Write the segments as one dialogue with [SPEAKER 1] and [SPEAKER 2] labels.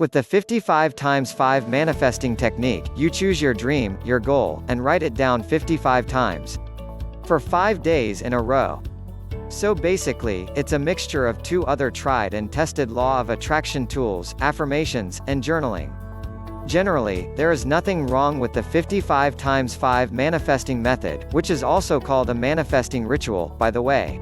[SPEAKER 1] With the 55 times 5 manifesting technique, you choose your dream, your goal, and write it down 55 times. For 5 days in a row. So basically, it's a mixture of 2 other tried and tested law of attraction tools, affirmations, and journaling. Generally, there is nothing wrong with the 55 times 5 manifesting method, which is also called a manifesting ritual, by the way.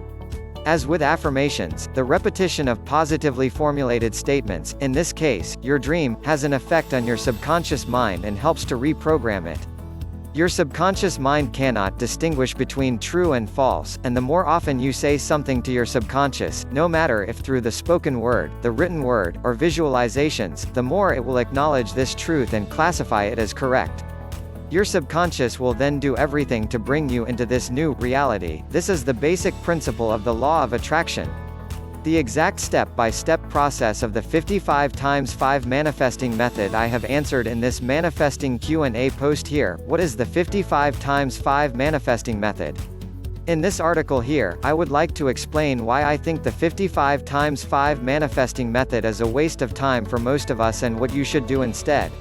[SPEAKER 1] As with affirmations, the repetition of positively formulated statements, in this case, your dream, has an effect on your subconscious mind and helps to reprogram it. Your subconscious mind cannot distinguish between true and false, and the more often you say something to your subconscious, no matter if through the spoken word, the written word, or visualizations, the more it will acknowledge this truth and classify it as correct. Your subconscious will then do everything to bring you into this new reality. This is the basic principle of the law of attraction. The exact step-by-step process of the 55 times 5 manifesting method I have answered in this manifesting Q&A post here. What is the 55 times 5 manifesting method? In this article here, I would like to explain why I think the 55 times 5 manifesting method is a waste of time for most of us and what you should do instead.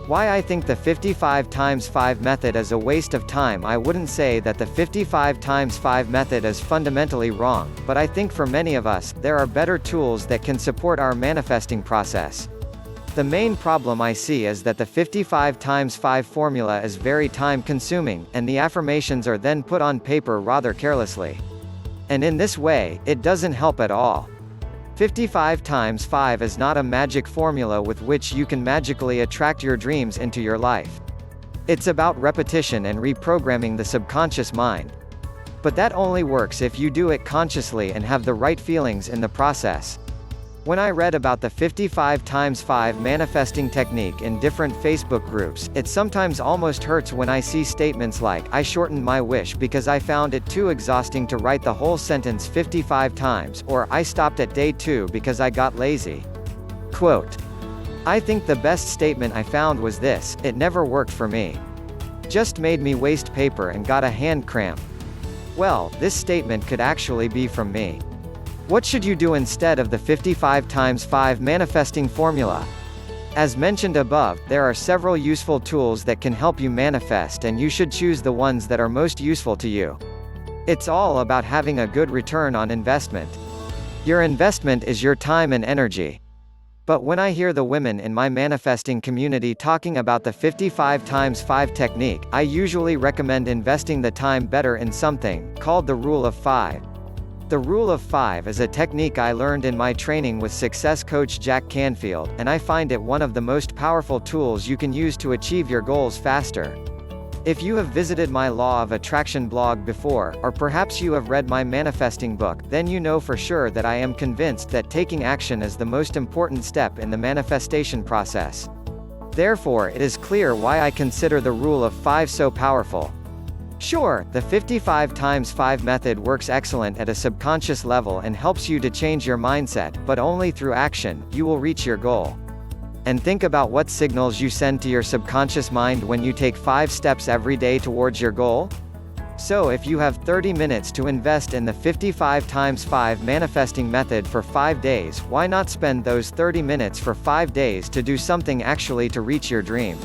[SPEAKER 1] Why I think the 55 times 5 method is a waste of time. I wouldn't say that the 55 times 5 method is fundamentally wrong, but I think for many of us, there are better tools that can support our manifesting process. The main problem I see is that the 55 times 5 formula is very time-consuming, and the affirmations are then put on paper rather carelessly. And in this way, it doesn't help at all. 55 times 5 is not a magic formula with which you can magically attract your dreams into your life. It's about repetition and reprogramming the subconscious mind. But that only works if you do it consciously and have the right feelings in the process. When I read about the 55 times 5 manifesting technique in different Facebook groups, it sometimes almost hurts when I see statements like, "I shortened my wish because I found it too exhausting to write the whole sentence 55 times," or "I stopped at day 2 because I got lazy." Quote, "I think the best statement I found was this: it never worked for me. Just made me waste paper and got a hand cramp." Well, this statement could actually be from me. What should you do instead of the 55 times 5 manifesting formula? As mentioned above, there are several useful tools that can help you manifest, and you should choose the ones that are most useful to you. It's all about having a good return on investment. Your investment is your time and energy. But when I hear the women in my manifesting community talking about the 55 times 5 technique, I usually recommend investing the time better in something called the Rule of 5. The Rule of 5 is a technique I learned in my training with success coach Jack Canfield, and I find it one of the most powerful tools you can use to achieve your goals faster. If you have visited my Law of Attraction blog before, or perhaps you have read my manifesting book, then you know for sure that I am convinced that taking action is the most important step in the manifestation process. Therefore, it is clear why I consider the Rule of 5 so powerful. Sure, the 55 times 5 method works excellent at a subconscious level and helps you to change your mindset, but only through action, you will reach your goal. And think about what signals you send to your subconscious mind when you take 5 steps every day towards your goal. So if you have 30 minutes to invest in the 55 times 5 manifesting method for 5 days, why not spend those 30 minutes for 5 days to do something actually to reach your dream?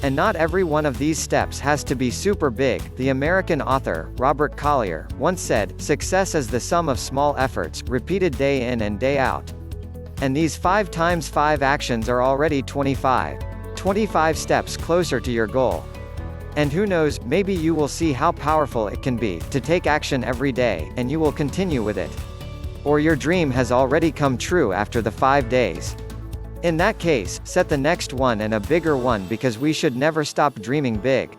[SPEAKER 1] And not every one of these steps has to be super big. The American author, Robert Collier, once said, "Success is the sum of small efforts, repeated day in and day out." And these 5 times 5 actions are already 25 steps closer to your goal. And who knows, maybe you will see how powerful it can be to take action every day, and you will continue with it. Or your dream has already come true after the 5 days. In that case, set the next one and a bigger one, because we should never stop dreaming big.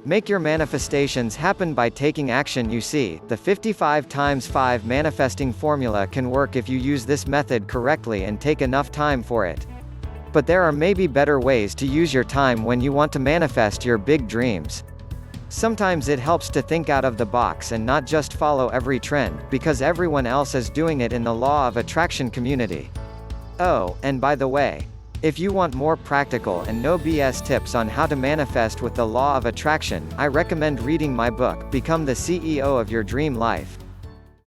[SPEAKER 1] Make your manifestations happen by taking action. You see, the 55 times 5 manifesting formula can work if you use this method correctly and take enough time for it. But there are maybe better ways to use your time when you want to manifest your big dreams. Sometimes it helps to think out of the box and not just follow every trend, because everyone else is doing it in the Law of Attraction community. Oh, and by the way, if you want more practical and no BS tips on how to manifest with the Law of Attraction, I recommend reading my book, Become the CEO of Your Dream Life.